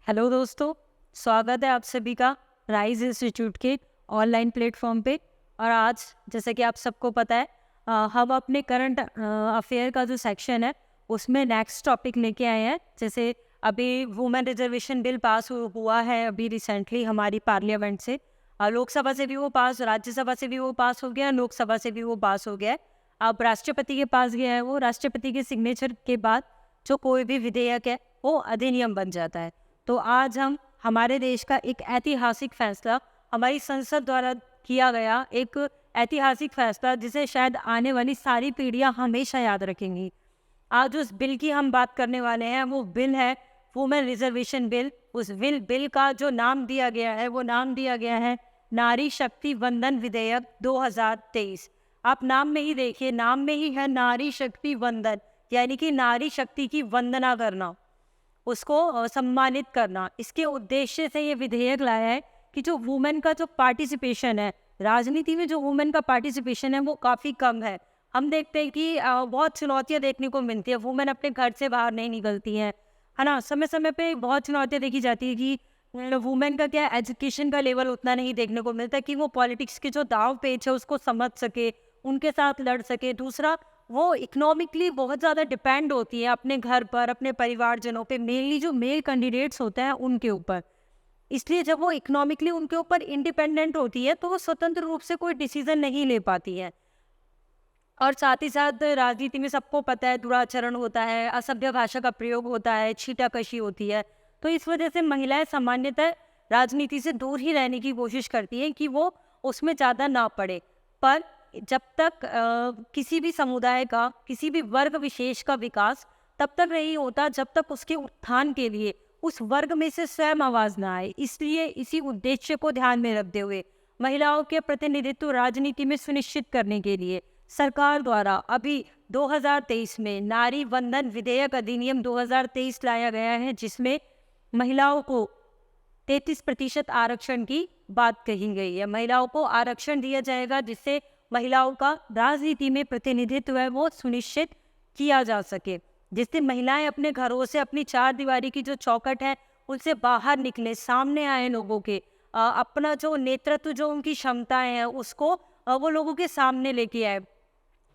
Hello दोस्तों, स्वागत है आप सभी का राइज इंस्टीट्यूट के ऑनलाइन प्लेटफॉर्म पे। और आज जैसे कि आप सबको पता है हम अपने करंट अफेयर का जो सेक्शन है उसमें नेक्स्ट टॉपिक लेके आए हैं। जैसे अभी वुमेन रिजर्वेशन बिल पास हुआ है अभी रिसेंटली हमारी पार्लियामेंट से। लोकसभा से भी वो पास, राज्यसभा से भी वो पास हो गया, लोकसभा से भी वो पास हो गया है। अब राष्ट्रपति के पास गया है, वो राष्ट्रपति के सिग्नेचर के बाद जो कोई भी विधेयक है वो अधिनियम बन जाता है। तो आज हम हमारे देश का एक ऐतिहासिक फैसला, हमारी संसद द्वारा किया गया एक ऐतिहासिक फैसला जिसे शायद आने वाली सारी पीढ़ियां हमेशा याद रखेंगी। आज उस बिल की हम बात करने वाले हैं। वो बिल है वुमेन रिजर्वेशन बिल। उस बिल का जो नाम दिया गया है वो नाम दिया गया है नारी शक्ति वंदन विधेयक 2023। आप नाम में ही देखिए, नाम में ही है नारी शक्ति वंदन, यानी कि नारी शक्ति की वंदना करना, उसको सम्मानित करना। इसके उद्देश्य से ये विधेयक लाया है कि जो वुमेन का जो पार्टिसिपेशन है राजनीति में, जो वुमेन का पार्टिसिपेशन है वो काफ़ी कम है। हम देखते हैं कि बहुत चुनौतियां देखने को मिलती है। वुमेन अपने घर से बाहर नहीं निकलती हैं, है ना। समय समय पे बहुत चुनौतियां देखी जाती है कि वुमेन का क्या एजुकेशन का लेवल उतना नहीं देखने को मिलता कि वो पॉलिटिक्स के जो दाव पेच है उसको समझ सके, उनके साथ लड़ सके। दूसरा, वो इकोनॉमिकली बहुत ज़्यादा डिपेंड होती है अपने घर पर, अपने परिवारजनों पे, मेनली जो मेल कैंडिडेट्स होते हैं उनके ऊपर। इसलिए जब वो इकोनॉमिकली उनके ऊपर इंडिपेंडेंट होती है तो वो स्वतंत्र रूप से कोई डिसीजन नहीं ले पाती है। और साथ ही साथ राजनीति में सबको पता है दुराचरण होता है, असभ्य भाषा का प्रयोग होता है, छीटाकशी होती है। तो इस वजह से महिलाएं सामान्यतः राजनीति से दूर ही रहने की कोशिश करती हैं कि वो उसमें ज़्यादा ना पड़े। पर जब तक किसी भी समुदाय का, किसी भी वर्ग विशेष का विकास तब तक नहीं होता जब तक उसके उत्थान के लिए उस वर्ग में से स्वयं आवाज़ ना आए। इसलिए इसी उद्देश्य को ध्यान में रखते हुए महिलाओं के प्रतिनिधित्व राजनीति में सुनिश्चित करने के लिए सरकार द्वारा अभी 2023 में नारी वंदन विधेयक अधिनियम 2023 लाया गया है, जिसमें महिलाओं को 33% आरक्षण की बात कही गई है। महिलाओं को आरक्षण दिया जाएगा जिससे महिलाओं का राजनीति में प्रतिनिधित्व है वो सुनिश्चित किया जा सके, जिससे महिलाएं अपने घरों से, अपनी चार दीवारी की जो चौखट है उनसे बाहर निकले, सामने आए, लोगों के अपना जो नेतृत्व, जो उनकी क्षमताएं हैं उसको वो लोगों के सामने लेके आए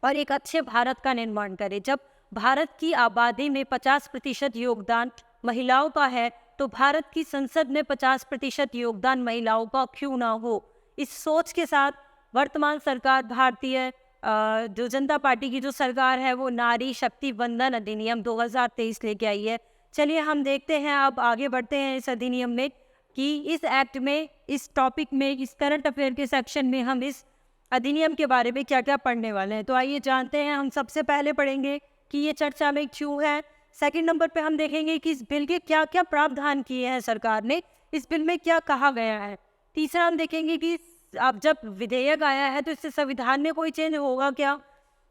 और एक अच्छे भारत का निर्माण करे। जब भारत की आबादी में 50% योगदान महिलाओं का है तो भारत की संसद में 50% योगदान महिलाओं का क्यों ना हो। इस सोच के साथ वर्तमान सरकार, भारतीय जो जनता पार्टी की जो सरकार है वो नारी शक्ति वंदन अधिनियम 2023 लेके आई है। चलिए हम देखते हैं, अब आगे बढ़ते हैं इस अधिनियम में कि इस एक्ट में, इस टॉपिक में, इस करंट अफेयर के सेक्शन में हम इस अधिनियम के बारे में क्या क्या पढ़ने वाले हैं। तो आइए जानते हैं। हम सबसे पहले पढ़ेंगे कि ये चर्चा में क्यों है। सेकंड नंबर पे हम देखेंगे कि इस बिल के क्या क्या प्रावधान किए हैं सरकार ने, इस बिल में क्या कहा गया है। तीसरा हम देखेंगे कि अब जब विधेयक आया है तो इससे संविधान में कोई चेंज होगा क्या,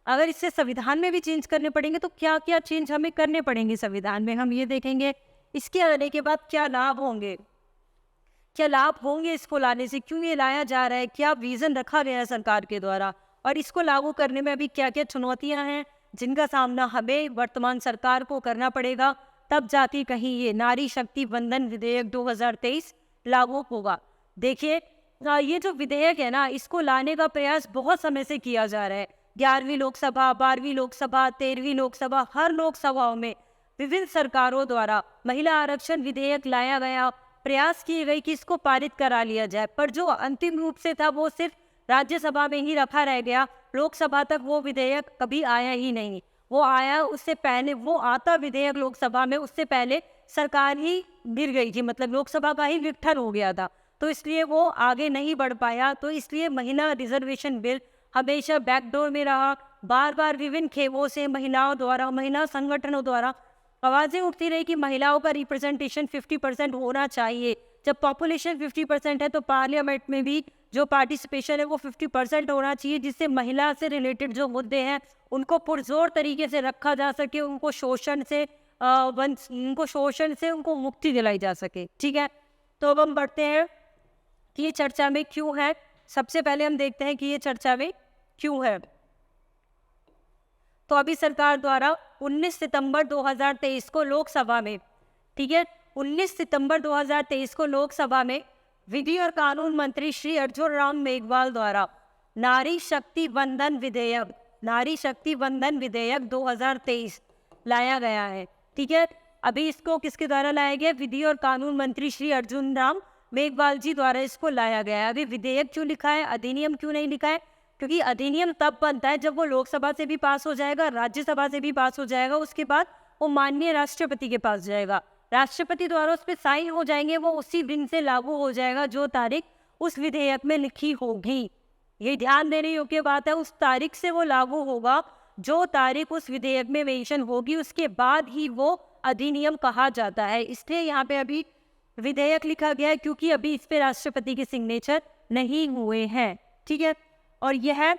अगर इससे संविधान में भी चेंज करने पड़ेंगे तो क्या क्या चेंज हमें करने पड़ेंगे संविधान में, हम ये देखेंगे। इसके आने के बाद क्या लाभ होंगे, क्या लाभ होंगे इसको लाने से, क्यों ये लाया जा रहा है, क्या विजन रखा गया है सरकार के द्वारा, और इसको लागू करने में अभी क्या क्या चुनौतियां हैं जिनका सामना हमें वर्तमान सरकार को करना पड़ेगा, तब जाके कहीं ये नारी शक्ति वंदन विधेयक 2023 लागू होगा। देखिए, ये जो विधेयक है ना, इसको लाने का प्रयास बहुत समय से किया जा रहा है। 11वीं लोकसभा, 12वीं लोकसभा, 13वीं लोकसभा, हर लोकसभाओं में विभिन्न सरकारों द्वारा महिला आरक्षण विधेयक लाया गया, प्रयास किए गए कि इसको पारित करा लिया जाए, पर जो अंतिम रूप से था वो सिर्फ राज्यसभा में ही रखा रह गया। लोकसभा तक वो विधेयक कभी आया ही नहीं। वो आया उससे पहले, वो आता विधेयक लोकसभा में, उससे पहले सरकार ही गिर गई थी, मतलब लोकसभा का ही विघटन हो गया था, तो इसलिए वो आगे नहीं बढ़ पाया। तो इसलिए महिला रिजर्वेशन बिल हमेशा बैकडोर में रहा। बार बार विभिन्न खेमों से महिलाओं द्वारा, महिला संगठनों द्वारा आवाज़ें उठती रही कि महिलाओं का रिप्रेजेंटेशन 50% होना चाहिए। जब पॉपुलेशन 50% है तो पार्लियामेंट में भी जो पार्टिसिपेशन है वो 50% होना चाहिए, जिससे महिला से रिलेटेड जो मुद्दे हैं उनको पुरजोर तरीके से रखा जा सके, उनको शोषण से उनको मुक्ति दिलाई जा सके। ठीक है, तो अब हम बढ़ते हैं कि ये चर्चा में क्यों है। सबसे पहले हम देखते हैं कि ये चर्चा में क्यों है। तो अभी सरकार द्वारा 19 सितंबर 2023 को लोकसभा में, ठीक है, 19 सितंबर 2023 को लोकसभा में विधि और कानून मंत्री श्री अर्जुन राम मेघवाल द्वारा नारी शक्ति वंदन विधेयक 2023 लाया गया है। ठीक है, अभी इसको किसके द्वारा लाया गया? विधि और कानून मंत्री श्री अर्जुन राम मेघवाल जी द्वारा इसको लाया गया है। अभी विधेयक क्यों लिखा है, अधिनियम क्यों नहीं लिखा है? क्योंकि अधिनियम तब बनता है जब वो लोकसभा से भी पास हो जाएगा, राज्यसभा से भी पास हो जाएगा, उसके बाद वो माननीय राष्ट्रपति के पास जाएगा, राष्ट्रपति द्वारा उस पर साइन हो जाएंगे, वो उसी दिन से लागू हो जाएगा जो तारीख उस विधेयक में लिखी होगी। ये ध्यान देने योग्य बात है, उस तारीख से वो लागू होगा जो तारीख उस विधेयक में मेंशन होगी, उसके बाद ही वो अधिनियम कहा जाता है। इसलिए यहाँ पे अभी विधेयक लिखा गया है क्योंकि अभी इस पे राष्ट्रपति के सिग्नेचर नहीं हुए हैं। ठीक है, और यह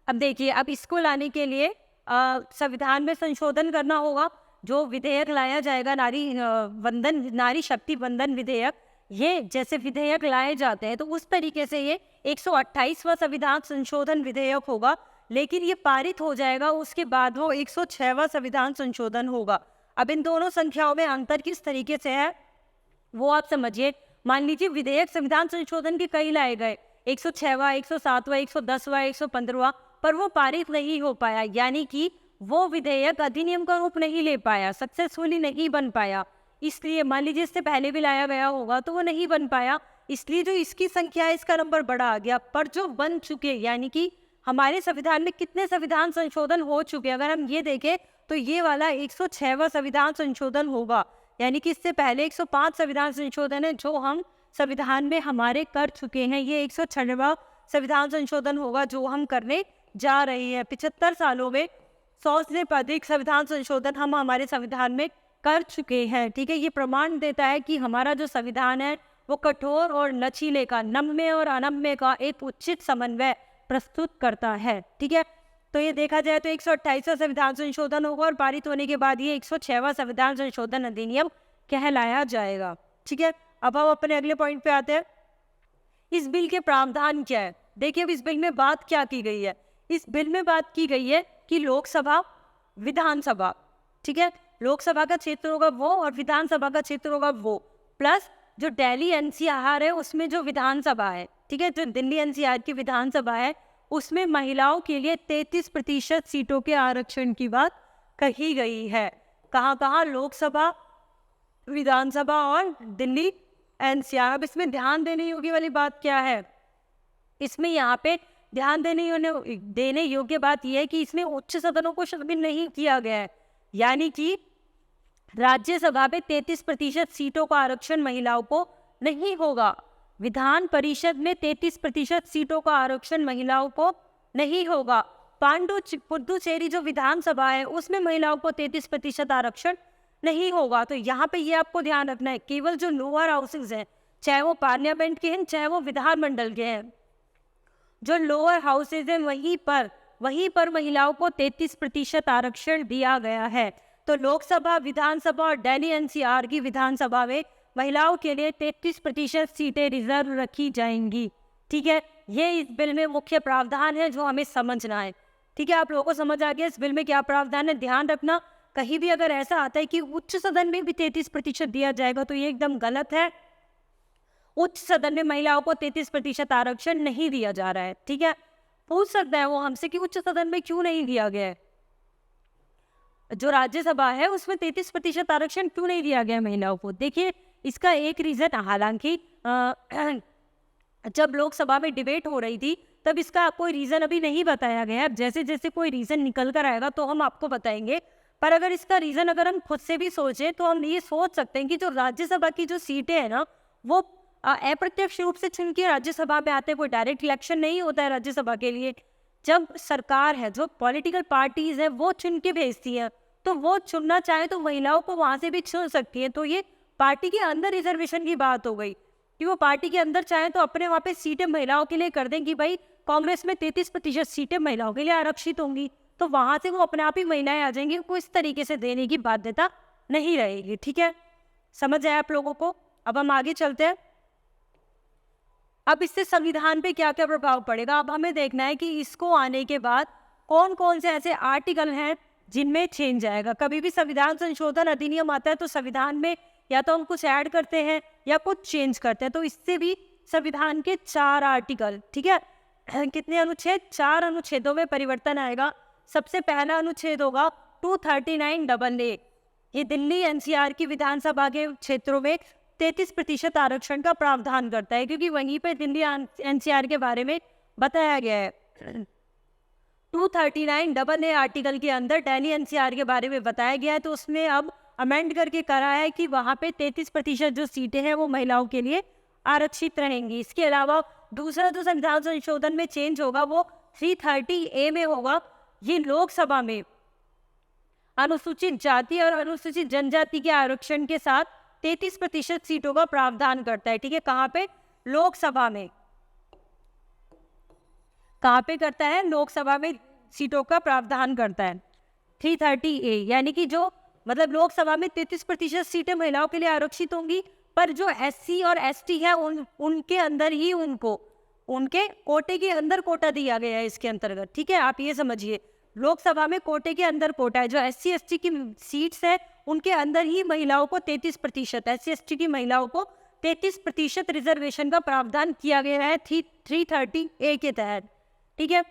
अब देखिए, अब इसको लाने के लिए संविधान में संशोधन करना होगा। जो विधेयक लाया जाएगा नारी शक्ति वंदन विधेयक, ये जैसे विधेयक लाए जाते हैं तो उस तरीके से ये 128वां संविधान संशोधन विधेयक होगा, लेकिन ये पारित हो जाएगा उसके बाद वो 106वां संविधान संशोधन होगा। अब इन दोनों संख्याओं में अंतर किस तरीके से है वो आप समझिए। मान लीजिए विधेयक संविधान संशोधन के कई लाए गए, 106वां, 107वां, 110वां, 115वां, पर वो पारित नहीं हो पाया, यानी कि वो विधेयक अधिनियम का रूप नहीं ले पाया, सक्सेसफुली नहीं बन पाया। इसलिए मान लीजिए इससे पहले भी लाया गया होगा तो वो नहीं बन पाया, इसलिए जो इसकी संख्या है इसका नंबर बड़ा आ गया। पर जो बन चुके, यानी कि हमारे संविधान में कितने संविधान संशोधन हो चुके, अगर हम ये देखें तो ये वाला 106वां संविधान संशोधन होगा, यानी कि इससे पहले 105 संविधान संशोधन है जो हम संविधान में हमारे कर चुके हैं। ये 106वां संविधान संशोधन होगा जो हम करने जा रहे हैं। 75 सालों में 100 से अधिक संविधान संशोधन हम हमारे संविधान में कर चुके हैं। ठीक है, ये प्रमाण देता है कि हमारा जो संविधान है वो कठोर और लचीले का, नम्य और अनम्य का एक उचित समन्वय प्रस्तुत करता है। ठीक है, तो ये देखा जाए तो 128वां संविधान संशोधन होगा और पारित होने के बाद ये 106वां संविधान संशोधन अधिनियम कहलाया जाएगा। ठीक है, अब हम अपने अगले पॉइंट पे आते हैं। इस बिल के प्रावधान क्या है? देखिए, अब इस बिल में बात क्या की गई है? इस बिल में बात की गई है कि लोकसभा, विधानसभा, ठीक है, लोकसभा का क्षेत्र होगा वो और विधानसभा का क्षेत्र होगा वो, प्लस जो दिल्ली एनसीआर है उसमें जो विधानसभा है, ठीक है, जो दिल्ली एनसीआर की विधानसभा है उसमें महिलाओं के लिए 33% सीटों के आरक्षण की बात कही गई है। कहाँ कहाँ? लोकसभा, विधानसभा और दिल्ली एनसीआर। अब इसमें ध्यान देने योग्य वाली बात क्या है? इसमें यहाँ पे ध्यान देने योग्य बात यह है कि इसमें उच्च सदनों को शामिल नहीं किया गया है, यानी कि राज्यसभा में 33% सीटों का आरक्षण महिलाओं को नहीं होगा, विधान परिषद में 33% सीटों का आरक्षण महिलाओं को नहीं होगा, पुडुचेरी जो विधानसभा है उसमें महिलाओं को 33% आरक्षण नहीं होगा। तो यहाँ पे ये आपको ध्यान रखना है, केवल जो लोअर हाउसेज हैं, चाहे वो पार्लियामेंट के हैं चाहे वो विधानमंडल के हैं, जो लोअर हाउसेज हैं वहीं पर महिलाओं को 33% आरक्षण दिया गया है। तो लोकसभा, विधानसभा और दिल्ली एनसीआर की विधानसभा में महिलाओं के लिए 33% सीटें रिजर्व रखी जाएंगी। ठीक है, ये इस बिल में मुख्य प्रावधान है जो हमें समझना है। ठीक है, आप लोगों को समझ आ गया इस बिल में क्या प्रावधान है? ध्यान रखना, कहीं भी अगर ऐसा आता है कि उच्च सदन में भी 33% दिया जाएगा तो ये एकदम गलत है। उच्च सदन में महिलाओं को 33% आरक्षण नहीं दिया जा रहा है। ठीक है, पूछ सकता है वो हमसे कि उच्च सदन में क्यों नहीं दिया गया है? जो राज्यसभा है उसमें 33% आरक्षण क्यों नहीं दिया गया महिलाओं को? देखिए, इसका एक रीजन, हालांकि जब लोकसभा में डिबेट हो रही थी तब इसका कोई रीजन अभी नहीं बताया गया है। जैसे जैसे कोई रीजन निकल कर आएगा तो हम आपको बताएंगे। पर अगर इसका रीजन अगर हम खुद से भी सोचें तो हम ये सोच सकते हैं कि जो राज्यसभा की जो सीटें हैं ना वो अप्रत्यक्ष रूप से चुन के राज्यसभा में आते हैं, कोई डायरेक्ट इलेक्शन नहीं होता है राज्यसभा के लिए। जब सरकार है, जो पॉलिटिकल पार्टीज है वो चुन के भेजती है, तो वो चुनना चाहे तो महिलाओं को वहां से भी चुन सकती है। तो ये पार्टी के अंदर रिजर्वेशन की बात हो गई कि वो पार्टी के अंदर चाहे तो अपने वहाँ पे सीटें महिलाओं के लिए कर दें कि भाई कांग्रेस में 33% सीटें महिलाओं के लिए आरक्षित होंगी, तो वहां से वो अपने आप ही महिलाएं आ जाएंगी, उनको इस तरीके से देने की बाध्यता नहीं रहेगी। ठीक है, समझ आया आप लोगों को? अब हम आगे चलते हैं। अब इससे संविधान पे क्या क्या प्रभाव पड़ेगा, अब हमें देखना है कि इसको आने के बाद कौन कौन से ऐसे आर्टिकल हैं जिनमें चेंज आएगा। कभी भी संविधान संशोधन अधिनियम आता है तो संविधान में या तो हम कुछ ऐड करते हैं या कुछ चेंज करते हैं। तो इससे भी संविधान के 4 आर्टिकल, ठीक है, कितने अनुच्छेद, 4 अनुच्छेदों में परिवर्तन आएगा। सबसे पहला अनुच्छेद होगा 239AA। ये दिल्ली एनसीआर की विधानसभा के क्षेत्रों में 33% आरक्षण का प्रावधान करता है, क्योंकि वहीं पे दिल्ली एनसीआर के बारे में बताया गया है। 239AA आर्टिकल के अंदर दिल्ली एनसीआर के बारे में बताया गया है, तो उसमें अब अमेंड करके करा है कि वहाँ पे 33% जो सीटें हैं वो महिलाओं के लिए आरक्षित रहेंगी। इसके अलावा दूसरा जो संविधान संशोधन में चेंज होगा वो 330A में होगा। ये लोकसभा में अनुसूचित जाति और अनुसूचित जनजाति के आरक्षण के साथ 33% सीटों का प्रावधान करता है, ठीक है। कहाँ पे? लोकसभा में। कहाँ पे करता है? लोकसभा में सीटों का प्रावधान करता है 330A, यानी कि जो मतलब लोकसभा में 33% सीटें महिलाओं के लिए आरक्षित होंगी, पर जो SC और ST है उनके अंदर ही उनके कोटे के अंदर कोटा दिया गया है इसके अंतर्गत, ठीक है। आप ये समझिए, लोकसभा में कोटे के अंदर कोटा है। जो SC ST की सीट्स है उनके अंदर ही महिलाओं को 33%, SC ST की महिलाओं को 33% रिजर्वेशन का प्रावधान किया गया है 330A के तहत, ठीक है।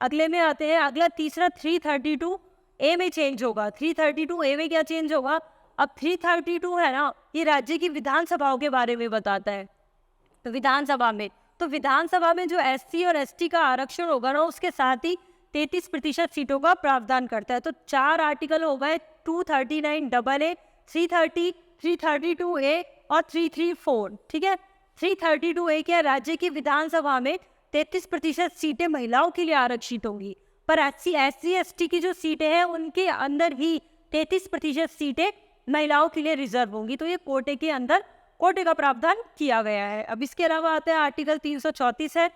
अगले में आते हैं। अगला तीसरा 332A में चेंज होगा। 332A में क्या चेंज होगा? अब 332 है ना, ये राज्य की विधानसभाओं के बारे में बताता है। तो विधानसभा में जो SC और ST का आरक्षण होगा ना, उसके साथ ही 33% सीटों का प्रावधान करता है। तो 4 आर्टिकल हो गए, 239AA, 330, 332A और 334, ठीक है। 332A क्या? राज्य की विधानसभा में 33% सीटें महिलाओं के लिए आरक्षित होंगी, पर SC ST की जो सीटें हैं उनके अंदर ही 33% सीटें महिलाओं के लिए रिजर्व होंगी। तो ये कोटे के अंदर कोटे का प्रावधान किया गया है। अब इसके अलावा आता है आर्टिकल 334 है।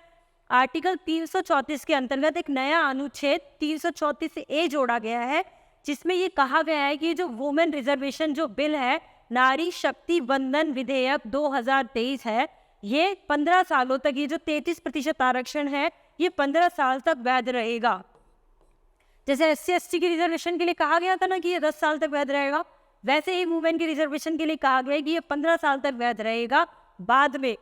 आर्टिकल 334 के अंतर्गत एक नया अनुच्छेद 334A जोड़ा गया है, जिसमें ये कहा गया है कि जो वुमेन रिजर्वेशन जो बिल है, नारी शक्ति वंदन विधेयक 2023 है, ये 15 सालों तक, ये जो 33% आरक्षण है ये 15 साल तक वैध रहेगा। जैसे SC ST की रिजर्वेशन के लिए कहा गया था ना कि ये 10 साल तक वैध रहेगा, वैसे ही वुमेन की रिजर्वेशन के लिए कहा गया है कि ये 15 साल तक वैध रहेगा। बाद में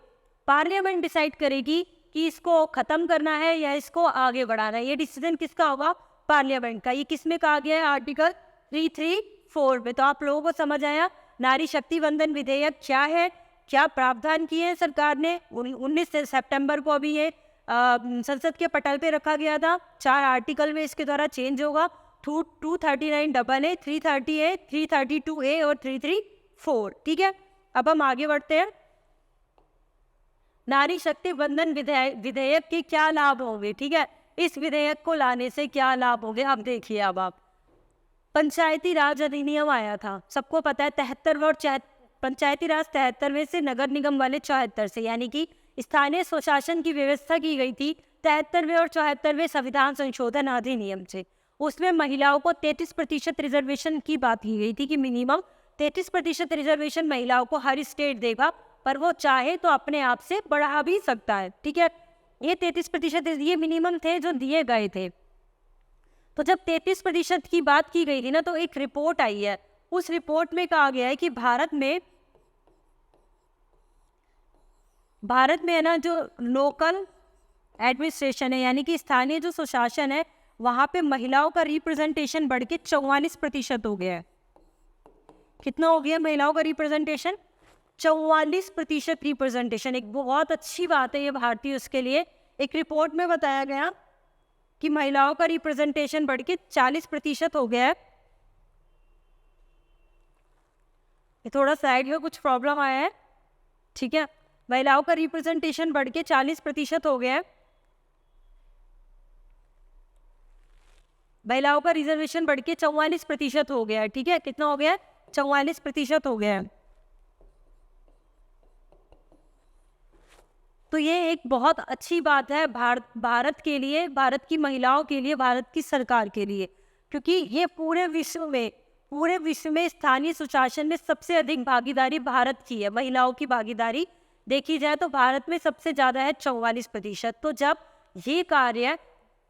पार्लियामेंट डिसाइड करेगी कि इसको खत्म करना है या इसको आगे बढ़ाना है। ये डिसीजन किसका होगा? पार्लियामेंट का। ये किस में कहा गया है? आर्टिकल 334 में। तो आप लोगों को समझ आया नारी शक्ति वंदन विधेयक क्या है, क्या प्रावधान किए हैं सरकार ने। 19 सितंबर को अभी ये संसद के पटल पे रखा गया था। 4 आर्टिकल में इसके द्वारा चेंज होगा। 239AA, 330A, 332A और 334, ठीक है। अब हम आगे बढ़ते हैं। नारी शक्ति वंदन विधेयक के क्या लाभ होंगे, ठीक है। इस विधेयक को लाने से क्या लाभ होंगे, अब देखिए। अब आप पंचायती राज अधिनियम आया था, सबको पता है 73वें और पंचायती राज 73वें से, नगर निगम वाले 74 से, यानी कि स्थानीय स्वशासन की व्यवस्था की गई थी 73वें और 74वें संविधान संशोधन अधिनियम से। उसमें महिलाओं को 33% रिजर्वेशन की बात की गई थी कि मिनिमम 33% रिजर्वेशन महिलाओं को हर स्टेट देगा, पर वो चाहे तो अपने आप से बढ़ा भी सकता है, ठीक है। ये 33% ये मिनिमम थे जो दिए गए थे। तो जब 33% की बात की गई थी ना, तो एक रिपोर्ट आई है। उस रिपोर्ट में कहा गया है कि भारत में है ना, जो लोकल एडमिनिस्ट्रेशन है, यानी कि स्थानीय जो सुशासन है, वहाँ पे महिलाओं का रिप्रेजेंटेशन बढ़ के 44% हो गया है। कितना हो गया महिलाओं का रिप्रेजेंटेशन? 44% रिप्रेजेंटेशन। एक बहुत अच्छी बात है ये भारतीय उसके लिए। एक रिपोर्ट में बताया गया कि महिलाओं का रिप्रेजेंटेशन बढ़ के 40% हो गया है। ये थोड़ा साइड में कुछ प्रॉब्लम आया है, ठीक है। महिलाओं का रिप्रेजेंटेशन बढ़ के 40% हो गया है। महिलाओं का रिजर्वेशन बढ़ के 44% हो गया है, ठीक है। कितना हो गया है? 44% हो गया है। तो ये एक बहुत अच्छी बात है भारत के लिए, भारत की महिलाओं के लिए, भारत की सरकार के लिए, क्योंकि ये पूरे विश्व में स्थानीय सुशासन में सबसे अधिक भागीदारी भारत की है। महिलाओं की भागीदारी देखी जाए तो भारत में सबसे ज़्यादा है, 44%। तो जब ये कार्य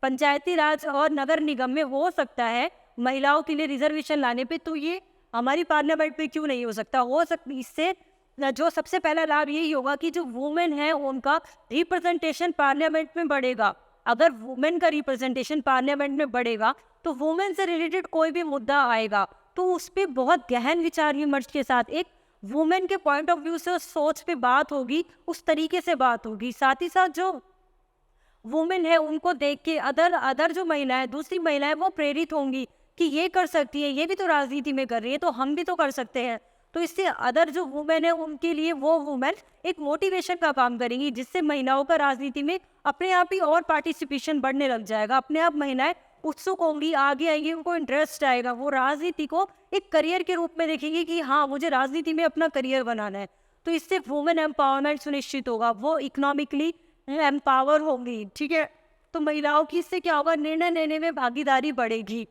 पंचायती राज और नगर निगम में हो सकता है, महिलाओं के लिए रिजर्वेशन लाने पे, तो ये हमारी पार्लियामेंट में क्यों नहीं हो सकता? हो सकता, इससे जो सबसे पहला लाभ यही होगा कि जो वुमेन है उनका रिप्रेजेंटेशन पार्लियामेंट में बढ़ेगा। अगर वुमेन का रिप्रेजेंटेशन पार्लियामेंट में बढ़ेगा तो वुमेन से रिलेटेड कोई भी मुद्दा आएगा तो उस पर बहुत गहन विचार विमर्श के साथ एक वुमेन के पॉइंट ऑफ व्यू से उस सोच पे बात होगी, उस तरीके से बात होगी। साथ ही साथ जो वुमेन है उनको देख के अदर जो महिलाएं, दूसरी महिलाएं वो प्रेरित होंगी कि ये कर सकती है, ये भी तो राजनीति में कर रही है, तो हम भी तो कर सकते हैं। तो इससे अदर जो वुमेन है उनके लिए वो वुमेन एक मोटिवेशन का काम करेंगी, जिससे महिलाओं का राजनीति में अपने आप ही और पार्टिसिपेशन बढ़ने लग जाएगा। अपने आप महिलाएं उत्सुक होंगी, आगे आएंगी, उनको इंटरेस्ट आएगा, वो राजनीति को एक करियर के रूप में देखेंगे कि हाँ मुझे राजनीति में अपना करियर बनाना है। तो इससे वुमेन एम्पावरमेंट सुनिश्चित होगा, वो इकोनॉमिकली एम्पावर होंगी। ठीक है, तो महिलाओं की इससे क्या होगा, निर्णय लेने में भागीदारी बढ़ेगी।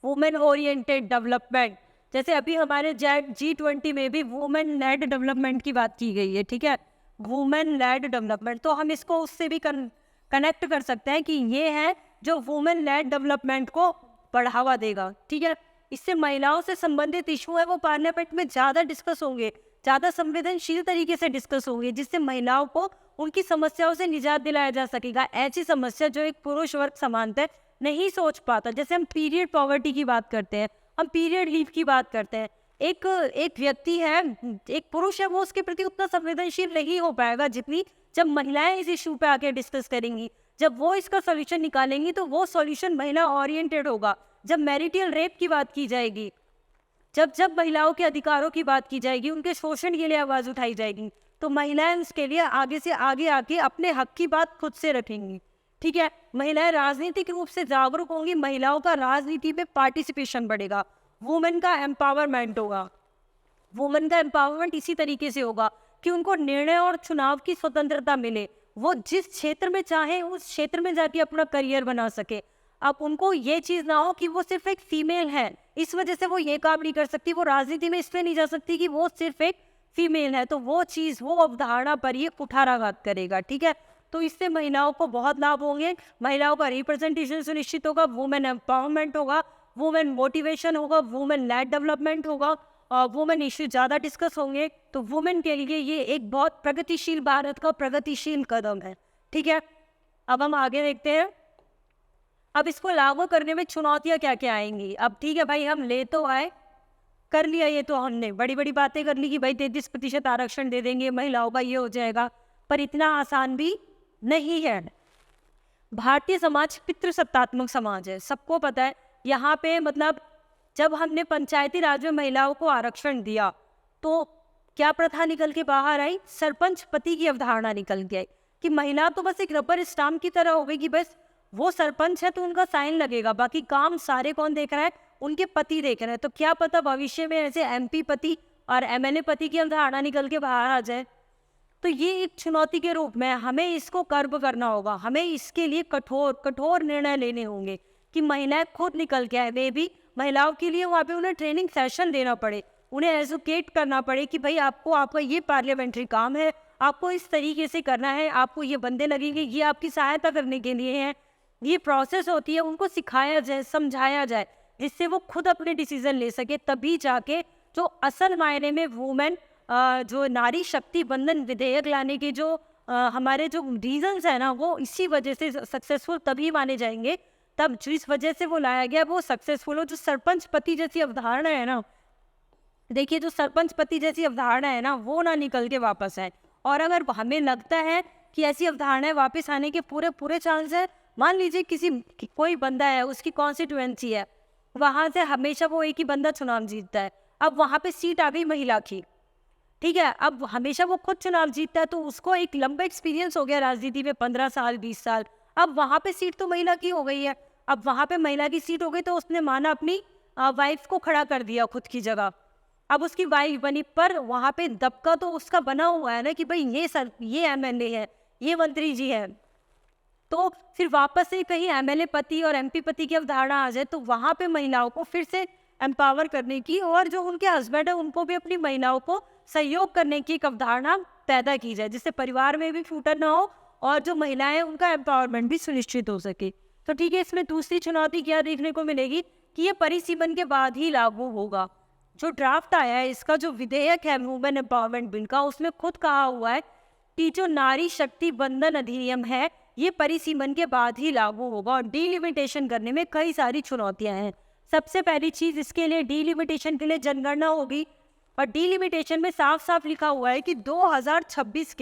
वुमेन ओरिएंटेड डेवलपमेंट, जैसे अभी हमारे G20 में भी वुमेन लेड डेवलपमेंट की बात की गई है। ठीक है, वुमेन लेड डेवलपमेंट, तो हम इसको उससे भी कनेक्ट कर सकते हैं कि ये है जो वुमेन लेड डेवलपमेंट को बढ़ावा देगा। ठीक है, इससे महिलाओं से संबंधित इशू है वो पार्लियामेंट में ज़्यादा डिस्कस होंगे, ज़्यादा संवेदनशील तरीके से डिस्कस होंगे, जिससे महिलाओं को उनकी समस्याओं से निजात दिलाया जा सकेगा। ऐसी समस्या जो एक पुरुष वर्ग समानतः नहीं सोच पाता, जैसे हम पीरियड पॉवर्टी की बात करते हैं, हम पीरियड लीव की बात करते हैं। एक व्यक्ति है, एक पुरुष है, वो उसके प्रति उतना संवेदनशील नहीं हो पाएगा जितनी जब महिलाएं इस इशू पे आके डिस्कस करेंगी। जब वो इसका सॉल्यूशन निकालेंगी तो वो सॉल्यूशन महिला ओरिएंटेड होगा। जब मैरिटल रेप की बात की जाएगी, जब महिलाओं के अधिकारों की बात की जाएगी, उनके शोषण के लिए आवाज उठाई जाएगी, तो महिलाएं उसके लिए आगे से आगे आके अपने हक की बात खुद से रखेंगी। ठीक है, महिलाएं राजनीतिक रूप से जागरूक होंगी, महिलाओं का राजनीति में पार्टिसिपेशन बढ़ेगा, वुमेन का एम्पावरमेंट होगा। वुमेन का एम्पावरमेंट इसी तरीके से होगा कि उनको निर्णय और चुनाव की स्वतंत्रता मिले, वो जिस क्षेत्र में चाहे उस क्षेत्र में जाके अपना करियर बना सके। अब उनको ये चीज़ ना हो कि वो सिर्फ एक फीमेल है, इस वजह से वो ये काम नहीं कर सकती, वो राजनीति में इसलिए नहीं जा सकती कि वो सिर्फ एक फीमेल है, तो वो चीज़, वो अवधारणा पर ये कुठाराघात करेगा। ठीक है, तो इससे महिलाओं को बहुत लाभ होंगे, महिलाओं का रिप्रेजेंटेशन सुनिश्चित होगा, वुमेन एम्पावरमेंट होगा, वुमेन मोटिवेशन होगा, वुमेन लेड डेवलपमेंट होगा, और वुमेन इश्यू ज़्यादा डिस्कस होंगे। तो वुमेन के लिए ये एक बहुत प्रगतिशील, भारत का प्रगतिशील कदम है। ठीक है, अब हम आगे देखते हैं। अब इसको लागू करने में चुनौतियाँ क्या क्या आएंगी। अब ठीक है भाई, हम ले तो आए, कर लिया, ये तो हमने बड़ी बड़ी बातें कर ली कि भाई 33% आरक्षण दे देंगे, महिलाओं का ये हो जाएगा, पर इतना आसान भी नहीं है। भारतीय समाज पितृसत्तात्मक समाज है, सबको पता है। यहाँ पे मतलब जब हमने पंचायती राज में महिलाओं को आरक्षण दिया तो क्या प्रथा निकल के बाहर आई, सरपंच पति की अवधारणा निकल के आई कि महिला तो बस एक रबर स्टाम्प की तरह हो गई कि बस वो सरपंच है तो उनका साइन लगेगा, बाकी काम सारे कौन देख रहा है, उनके पति देख रहे हैं। तो क्या पता भविष्य में ऐसे MP पति और MLA पति की अवधारणा निकल के बाहर आ जाए। तो ये एक चुनौती के रूप में हमें इसको कर्ब करना होगा, हमें इसके लिए कठोर निर्णय लेने होंगे कि महिलाएं खुद निकल के आए। वे भी महिलाओं के लिए वहाँ पे उन्हें ट्रेनिंग सेशन देना पड़े, उन्हें एजुकेट करना पड़े कि भाई आपका ये पार्लियामेंट्री काम है, आपको इस तरीके से करना है, आपको ये बंदे लगेंगे, ये आपकी सहायता करने के लिए हैं, ये प्रोसेस होती है। उनको सिखाया जाए, समझाया जाए, जिससे वो खुद अपने डिसीजन ले सके। तभी जाके जो असल मायने में वुमेन, जो नारी शक्ति बंधन विधेयक लाने के जो हमारे जो रीजंस है ना, वो इसी वजह से सक्सेसफुल तभी माने जाएंगे तब जिस वजह से वो लाया गया वो सक्सेसफुल हो। जो सरपंच पति जैसी अवधारणा है ना, देखिए जो सरपंच पति जैसी अवधारणा है ना, वो ना निकल के वापस आए। और अगर हमें लगता है कि ऐसी अवधारणाएं वापस आने के पूरे चांस है, मान लीजिए कोई बंदा है, उसकी कॉन्स्टिट्यूएंसी है, वहाँ से हमेशा वो एक ही बंदा चुनाव जीतता है, अब वहाँ पे सीट आ गई महिला की, ठीक है, अब हमेशा वो खुद चुनाव जीतता है, तो उसको एक लंबा एक्सपीरियंस हो गया राजनीति में, 15 साल 20 साल, अब वहाँ पे सीट तो महिला की हो गई है। अब वहाँ पे महिला की सीट हो गई तो उसने माना अपनी वाइफ को खड़ा कर दिया खुद की जगह, अब उसकी वाइफ बनी, पर वहाँ पे दबका तो उसका बना हुआ है ना कि भाई ये MLA है, ये मंत्री जी है, तो फिर वापस से कहीं MLA पति और MP पति की अवधारणा आ जाए तो वहाँ पे महिलाओं को फिर से एम्पावर करने की, और जो उनके हस्बैंड है उनको भी अपनी महिलाओं को सहयोग करने की एक अवधारणा पैदा की जाए, जिससे परिवार में भी फूटन ना हो और जो महिलाएं उनका एम्पावरमेंट भी सुनिश्चित हो सके। तो ठीक है, इसमें दूसरी चुनौती क्या देखने को मिलेगी कि ये परिसीमन के बाद ही लागू होगा। जो ड्राफ्ट आया है, इसका जो विधेयक है वुमेन एम्पावरमेंट बिल का, उसमें खुद कहा हुआ है कि जो नारी शक्ति बंधन अधिनियम है ये परिसीमन के बाद ही लागू होगा। और डीलिमिटेशन करने में कई सारी चुनौतियां हैं। सबसे पहली चीज, इसके लिए डीलिमिटेशन के लिए जनगणना होगी, और डीलिमिटेशन में साफ साफ लिखा हुआ है कि 2026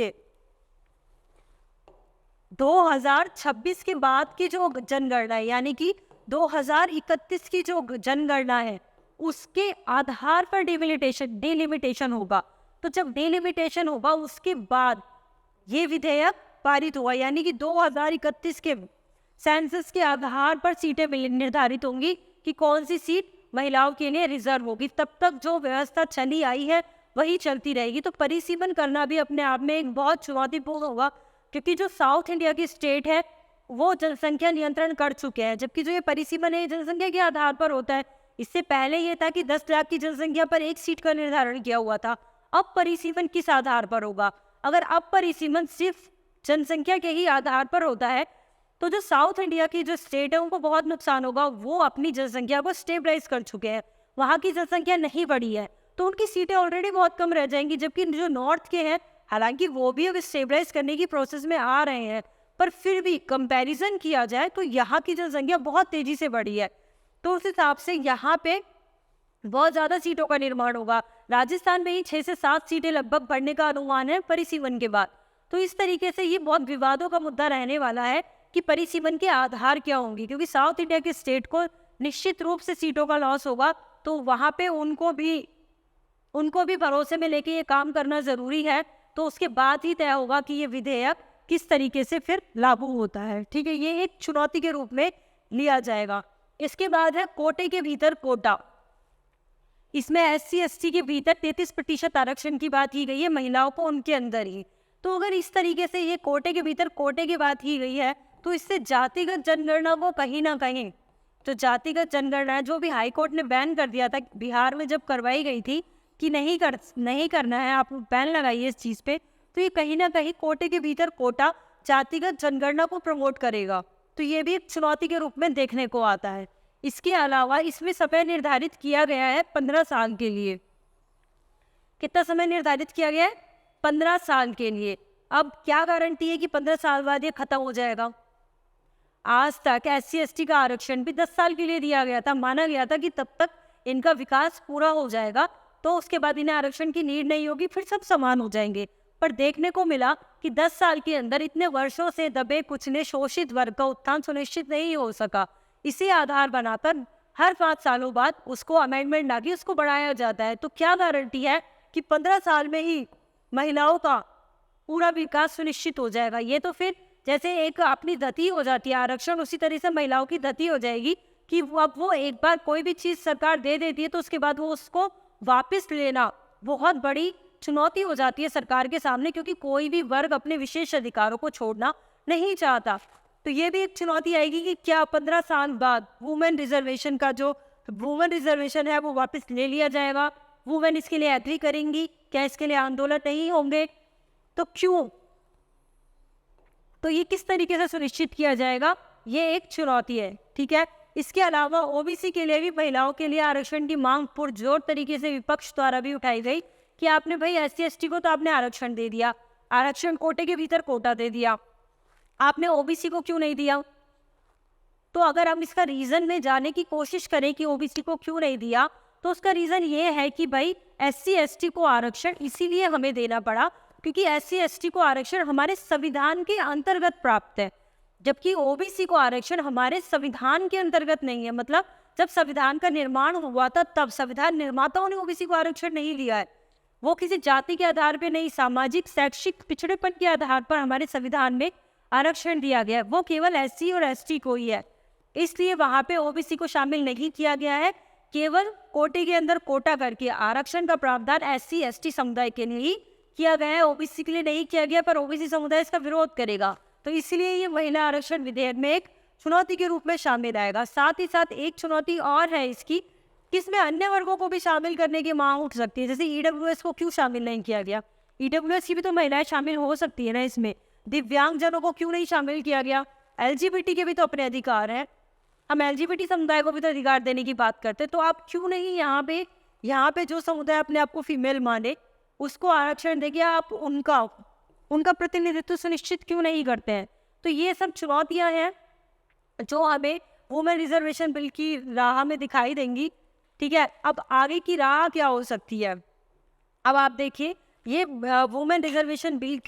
के बाद की जो जनगणना है, यानी कि 2031 की जो जनगणना है, उसके आधार पर डीलिमिटेशन होगा। तो जब डीलिमिटेशन होगा उसके बाद ये विधेयक पारित हुआ, यानी कि 2031 के सेंसस के आधार पर सीटें निर्धारित होंगी कि कौन सी सीट महिलाओं के लिए रिजर्व होगी। तब तक जो व्यवस्था चली आई है वही चलती रहेगी। तो परिसीमन करना भी अपने आप में एक बहुत चुनौतीपूर्ण होगा, क्योंकि जो साउथ इंडिया की स्टेट है वो जनसंख्या नियंत्रण कर चुके हैं, जबकि जो ये परिसीमन है जनसंख्या के आधार पर होता है। इससे पहले ये था कि 10 लाख की जनसंख्या पर एक सीट का निर्धारण किया हुआ था। अब परिसीमन किस आधार पर होगा? अगर अब परिसीमन सिर्फ जनसंख्या के ही आधार पर होता है तो जो साउथ इंडिया की जो स्टेट है उनको बहुत नुकसान होगा। वो अपनी जनसंख्या को स्टेबलाइज कर चुके हैं, वहाँ की जनसंख्या नहीं बढ़ी है, तो उनकी सीटें ऑलरेडी बहुत कम रह जाएंगी। जबकि जो नॉर्थ के हैं, हालांकि वो भी अब स्टेबलाइज करने की प्रोसेस में आ रहे हैं, पर फिर भी कंपैरिजन किया जाए तो यहाँ की जनसंख्या बहुत तेजी से बढ़ी है। तो उस हिसाब से यहाँ पे बहुत ज़्यादा सीटों का निर्माण होगा। राजस्थान में ही 6 से 7 सीटें लगभग बढ़ने का अनुमान है परिसीमन के बाद। तो इस तरीके से ये बहुत विवादों का मुद्दा रहने वाला है कि परिसीमन के आधार क्या होंगे, क्योंकि साउथ इंडिया के स्टेट को निश्चित रूप से सीटों का लॉस होगा, तो वहाँ पे उनको भी भरोसे में लेके ये काम करना ज़रूरी है। तो उसके बाद ही तय होगा कि ये विधेयक किस तरीके से फिर लागू होता है। ठीक है, ये एक चुनौती के रूप में लिया जाएगा। इसके बाद है कोटे के भीतर कोटा। इसमें SC/ST के भीतर 33% आरक्षण की बात की गई है, महिलाओं को उनके अंदर ही। तो अगर इस तरीके से ये कोटे के भीतर कोटे की बात की गई है तो इससे जातिगत जनगणना को कहीं ना कहीं, तो जातिगत जनगणना है जो भी हाई कोर्ट ने बैन कर दिया था बिहार में जब करवाई गई थी कि नहीं करना है, आप बैन लगाइए इस चीज़ पे, तो ये कहीं ना कहीं कोटे के भीतर कोटा जातिगत जनगणना को प्रमोट करेगा। तो ये भी एक चुनौती के रूप में देखने को आता है। इसके अलावा इसमें समय निर्धारित किया गया है 15 साल के लिए। कितना समय निर्धारित किया गया है? 15 साल के लिए। अब क्या गारंटी है कि 15 साल बाद ये खत्म हो जाएगा? आज तक SC/ST का आरक्षण भी 10 साल के लिए दिया गया था। माना गया था कि तब तक इनका विकास पूरा हो जाएगा, तो उसके बाद इन्हें आरक्षण की नीड नहीं होगी, फिर सब समान हो जाएंगे। पर देखने को मिला कि 10 साल के अंदर इतने वर्षों से दबे कुचले शोषित वर्ग का उत्थान सुनिश्चित नहीं हो सका। इसी आधार बनाकर हर 5 सालों बाद उसको अमेंडमेंट लाके उसको बढ़ाया जाता है। तो क्या गारंटी है कि 15 साल में ही महिलाओं का पूरा विकास सुनिश्चित हो जाएगा? ये तो फिर जैसे एक अपनी धती हो जाती है आरक्षण, उसी तरह से महिलाओं की धती हो जाएगी कि अब वो एक बार कोई भी चीज़ सरकार दे देती है तो उसके बाद वो उसको वापस लेना बहुत बड़ी चुनौती हो जाती है सरकार के सामने, क्योंकि कोई भी वर्ग अपने विशेष अधिकारों को छोड़ना नहीं चाहता। तो ये भी एक चुनौती आएगी कि क्या 15 साल बाद वुमेन रिजर्वेशन है वो वापस ले लिया जाएगा? वुमेन इसके लिए एग्री करेंगी? क्या इसके लिए आंदोलन नहीं होंगे? तो क्यों? तो ये किस तरीके से सुनिश्चित किया जाएगा? ये एक चुनौती है। ठीक है, इसके अलावा OBC के लिए भी महिलाओं के लिए आरक्षण की मांग पुरजोर तरीके से विपक्ष द्वारा भी उठाई गई कि आपने भाई SC/ST को तो आपने आरक्षण दे दिया, आरक्षण कोटे के भीतर कोटा दे दिया, आपने OBC को क्यों नहीं दिया? तो अगर हम इसका रीज़न में जाने की कोशिश करें कि OBC को क्यों नहीं दिया, तो उसका रीज़न ये है कि भाई SC/ST को आरक्षण इसीलिए हमें देना पड़ा क्योंकि SC/ST को आरक्षण हमारे संविधान के अंतर्गत प्राप्त है, जबकि OBC को आरक्षण हमारे संविधान के अंतर्गत नहीं है। मतलब जब संविधान का निर्माण हुआ था तब संविधान निर्माताओं ने OBC को आरक्षण नहीं लिया है। वो किसी जाति के आधार पर नहीं, सामाजिक शैक्षिक पिछड़ेपन के आधार पर हमारे संविधान में आरक्षण दिया गया है। वो केवल SC और ST को ही है, इसलिए वहाँ पे OBC को शामिल नहीं किया गया है। केवल कोटे के अंदर कोटा करके आरक्षण का प्रावधान SC/ST समुदाय के लिए ही किया गया है, OBC के लिए नहीं किया गया। पर OBC समुदाय इसका विरोध करेगा, तो इसलिए ये महिला आरक्षण विधेयक में एक चुनौती के रूप में शामिल आएगा। साथ ही साथ एक चुनौती और है इसकी, किसमें अन्य वर्गों को भी शामिल करने की मांग उठ सकती है। जैसे EWS को क्यों शामिल नहीं किया गया? EWS की भी तो महिलाएं शामिल हो सकती है ना इसमें। दिव्यांगजनों को क्यों नहीं शामिल किया गया? LGBT के भी तो अपने अधिकार हैं। हम एलजीबीटी समुदाय को भी तो अधिकार देने की बात करते हैं, तो आप क्यों नहीं यहाँ पे जो समुदाय अपने आप को फीमेल माने उसको आरक्षण देके आप उनका प्रतिनिधित्व सुनिश्चित क्यों नहीं करते हैं? तो ये सब चुनौतियां हैं जो हमें वुमेन रिजर्वेशन बिल की राह में दिखाई देंगी। ठीक है, अब आगे की राह क्या हो सकती है? अब आप देखिए, ये वुमेन रिजर्वेशन बिल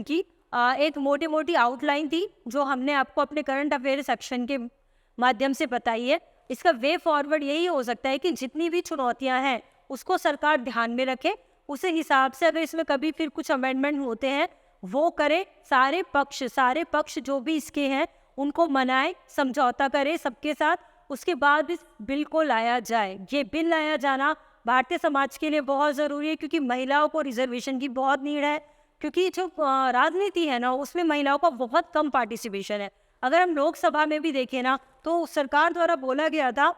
की एक मोटी मोटी आउटलाइन थी जो हमने आपको अपने करंट अफेयर सेक्शन के माध्यम से बताई है। इसका वे फॉरवर्ड यही हो सकता है कि जितनी भी चुनौतियां हैं उसको सरकार ध्यान में रखे, उसे हिसाब से अगर इसमें कभी फिर कुछ अमेंडमेंट होते हैं वो करे, सारे पक्ष जो भी इसके हैं उनको मनाए, समझौता करे सबके साथ, उसके बाद इस बिल को लाया जाए। ये बिल लाया जाना भारतीय समाज के लिए बहुत ज़रूरी है क्योंकि महिलाओं को रिजर्वेशन की बहुत नीड है, क्योंकि जो राजनीति है ना उसमें महिलाओं का बहुत कम पार्टिसिपेशन है। अगर हम लोकसभा में भी देखें ना तो सरकार द्वारा बोला गया था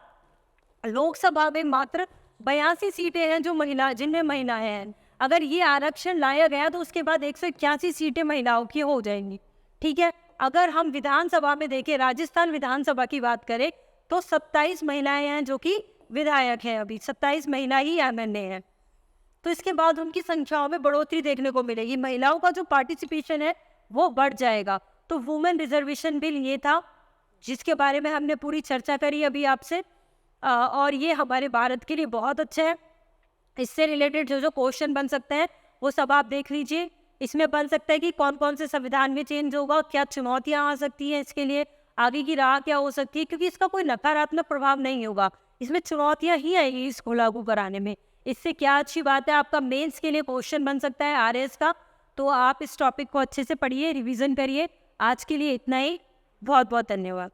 लोकसभा में मात्र 82 सीटें हैं जिनमें महिलाएं हैं। अगर ये आरक्षण लाया गया तो उसके बाद 181 सीटें महिलाओं की हो जाएंगी। ठीक है, अगर हम विधानसभा में देखें, राजस्थान विधानसभा की बात करें तो 27 महिलाएं हैं जो कि विधायक हैं, अभी 27 महिला ही एमएलए हैं। तो इसके बाद उनकी संख्याओं में बढ़ोतरी देखने को मिलेगी, महिलाओं का जो पार्टिसिपेशन है वो बढ़ जाएगा। तो वुमेन रिजर्वेशन बिल ये था जिसके बारे में हमने पूरी चर्चा करी अभी आपसे, और ये हमारे भारत के लिए बहुत अच्छा है। इससे रिलेटेड जो क्वेश्चन बन सकते हैं वो सब आप देख लीजिए। इसमें बन सकता है कि कौन कौन से संविधान में चेंज होगा, क्या चुनौतियां आ सकती हैं, इसके लिए आगे की राह क्या हो सकती है, क्योंकि इसका कोई नकारात्मक प्रभाव नहीं होगा, इसमें चुनौतियां ही आएगी इसको लागू कराने में। इससे क्या अच्छी बात है, आपका मेंस के लिए क्वेश्चन बन सकता है आरएस का, तो आप इस टॉपिक को अच्छे से पढ़िए, रिवीजन करिए। आज के लिए इतना ही, बहुत बहुत धन्यवाद।